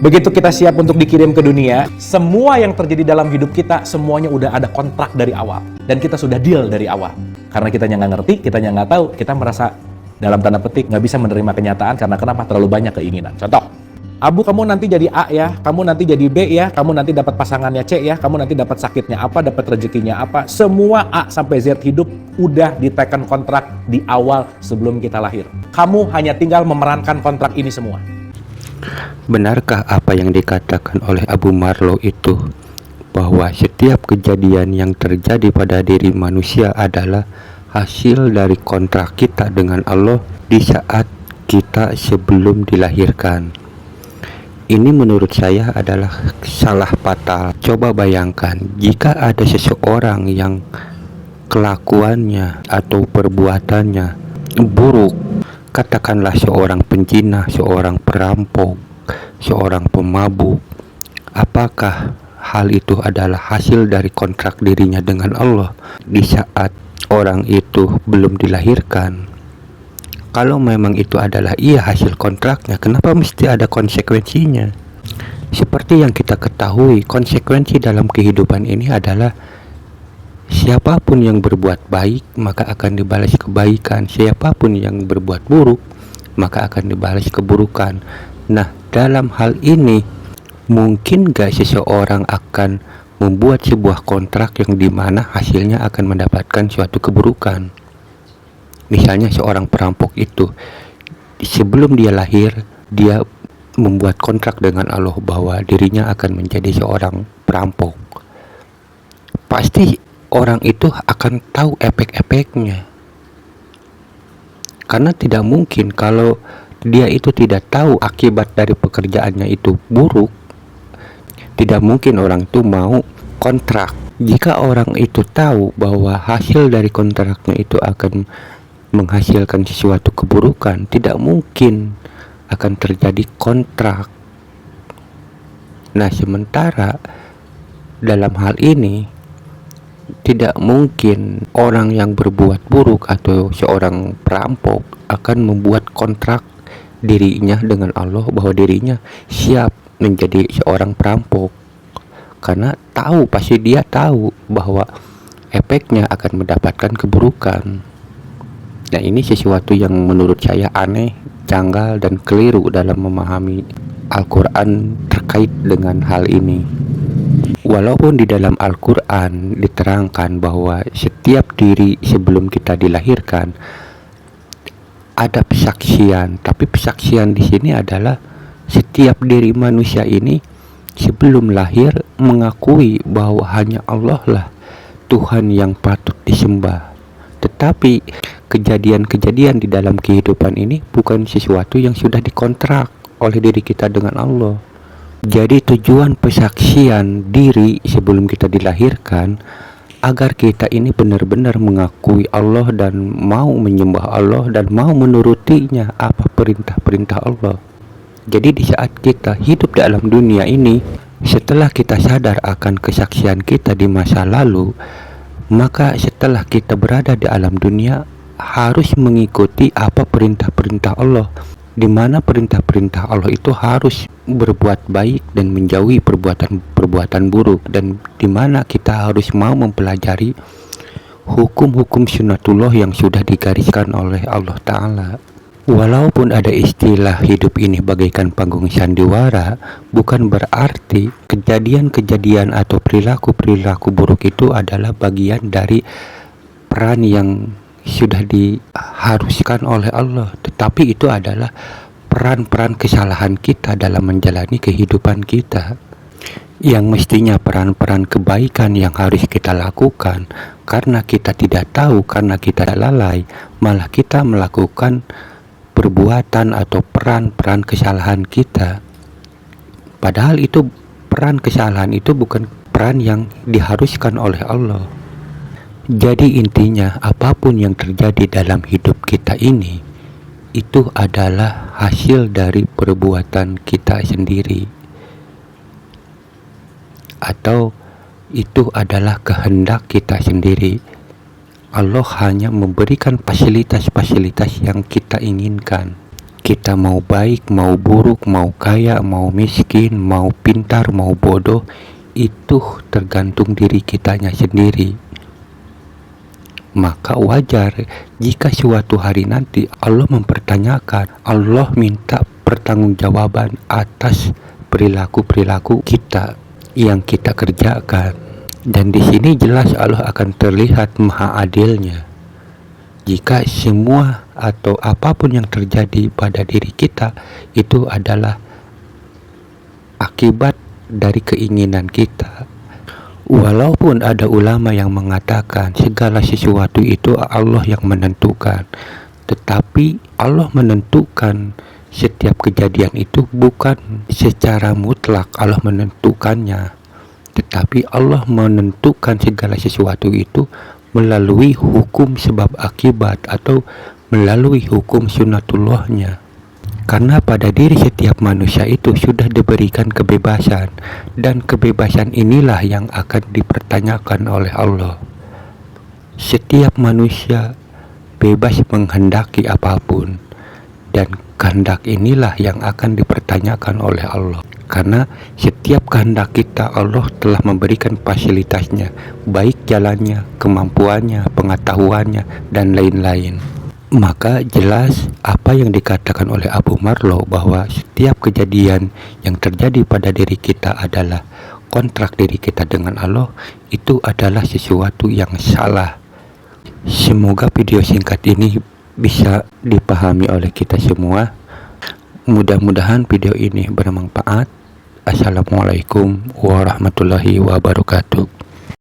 Begitu kita siap untuk dikirim ke dunia, semua yang terjadi dalam hidup kita, semuanya udah ada kontrak dari awal. Dan kita sudah deal dari awal. Karena kitanya nggak ngerti, kitanya nggak tahu, kita merasa dalam tanda petik nggak bisa menerima kenyataan karena kenapa? Terlalu banyak keinginan. Contoh, Abu, kamu nanti jadi A ya, kamu nanti jadi B ya, kamu nanti dapat pasangannya C ya, kamu nanti dapat sakitnya apa, dapat rezekinya apa. Semua A sampai Z hidup udah diteken kontrak di awal sebelum kita lahir. Kamu hanya tinggal memerankan kontrak ini semua. Benarkah apa yang dikatakan oleh Abu Marlow itu, bahwa setiap kejadian yang terjadi pada diri manusia adalah hasil dari kontrak kita dengan Allah di saat kita sebelum dilahirkan? Ini menurut saya adalah salah fatal. Coba bayangkan jika ada seseorang yang kelakuannya atau perbuatannya buruk, katakanlah seorang penjina, seorang perampok, seorang pemabuk. Apakah hal itu adalah hasil dari kontrak dirinya dengan Allah di saat orang itu belum dilahirkan? Kalau memang itu adalah hasil kontraknya, kenapa mesti ada konsekuensinya? Seperti yang kita ketahui, konsekuensi dalam kehidupan ini adalah siapapun yang berbuat baik maka akan dibalas kebaikan, siapapun yang berbuat buruk maka akan dibalas keburukan. Nah, dalam hal ini mungkin gak seseorang akan membuat sebuah kontrak yang dimana hasilnya akan mendapatkan suatu keburukan? Misalnya seorang perampok itu sebelum dia lahir, dia membuat kontrak dengan Allah bahwa dirinya akan menjadi seorang perampok. Pasti orang itu akan tahu efek-efeknya. Karena tidak mungkin kalau dia itu tidak tahu akibat dari pekerjaannya itu buruk, tidak mungkin orang itu mau kontrak. Jika orang itu tahu bahwa hasil dari kontraknya itu akan menghasilkan sesuatu keburukan, tidak mungkin akan terjadi kontrak. Nah, sementara dalam hal ini tidak mungkin orang yang berbuat buruk atau seorang perampok akan membuat kontrak dirinya dengan Allah bahwa dirinya siap menjadi seorang perampok, karena pasti dia tahu bahwa efeknya akan mendapatkan keburukan. Nah, ini sesuatu yang menurut saya aneh, janggal, dan keliru dalam memahami Al-Quran terkait dengan hal ini. Walaupun di dalam Al-Quran diterangkan bahwa setiap diri sebelum kita dilahirkan ada persaksian, tapi persaksian di sini adalah setiap diri manusia ini sebelum lahir mengakui bahwa hanya Allah lah Tuhan yang patut disembah. Tetapi kejadian-kejadian di dalam kehidupan ini bukan sesuatu yang sudah dikontrak oleh diri kita dengan Allah. Jadi tujuan persaksian diri sebelum kita dilahirkan agar kita ini benar-benar mengakui Allah dan mau menyembah Allah dan mau menurutinya apa perintah-perintah Allah. Jadi di saat kita hidup dalam dunia ini, setelah kita sadar akan kesaksian kita di masa lalu, maka setelah kita berada di alam dunia harus mengikuti apa perintah-perintah Allah, di mana perintah-perintah Allah itu harus berbuat baik dan menjauhi perbuatan buruk, dan di mana kita harus mau mempelajari hukum-hukum sunnatullah yang sudah digariskan oleh Allah Ta'ala. Walaupun ada istilah hidup ini bagaikan panggung sandiwara, bukan berarti kejadian-kejadian atau perilaku-perilaku buruk itu adalah bagian dari peran yang sudah diharuskan oleh Allah, tetapi itu adalah peran-peran kesalahan kita dalam menjalani kehidupan kita, yang mestinya peran-peran kebaikan yang harus kita lakukan. Karena kita tidak tahu, karena kita lalai, malah kita melakukan perbuatan atau peran-peran kesalahan kita, padahal itu peran kesalahan itu bukan peran yang diharuskan oleh Allah. Jadi intinya, apapun yang terjadi dalam hidup kita ini itu adalah hasil dari perbuatan kita sendiri, atau itu adalah kehendak kita sendiri. Allah hanya memberikan fasilitas-fasilitas yang kita inginkan. Kita mau baik, mau buruk, mau kaya, mau miskin, mau pintar, mau bodoh, itu tergantung diri kitanya sendiri. Maka wajar jika suatu hari nanti Allah mempertanyakan, Allah minta pertanggungjawaban atas perilaku-perilaku kita yang kita kerjakan. Dan di sini jelas Allah akan terlihat maha adilnya. Jika semua atau apapun yang terjadi pada diri kita itu adalah akibat dari keinginan kita. Walaupun ada ulama yang mengatakan segala sesuatu itu Allah yang menentukan, tetapi Allah menentukan setiap kejadian itu bukan secara mutlak Allah menentukannya, tetapi Allah menentukan segala sesuatu itu melalui hukum sebab akibat atau melalui hukum sunnatullahnya. Karena pada diri setiap manusia itu sudah diberikan kebebasan, dan kebebasan inilah yang akan dipertanyakan oleh Allah. Setiap manusia bebas menghendaki apapun, dan kehendak inilah yang akan dipertanyakan oleh Allah. Karena setiap kehendak kita Allah telah memberikan fasilitasnya, baik jalannya, kemampuannya, pengetahuannya, dan lain-lain. Maka jelas apa yang dikatakan oleh Abu Marlow bahwa setiap kejadian yang terjadi pada diri kita adalah kontrak diri kita dengan Allah, itu adalah sesuatu yang salah. Semoga video singkat ini bisa dipahami oleh kita semua. Mudah-mudahan video ini bermanfaat. Assalamualaikum warahmatullahi wabarakatuh.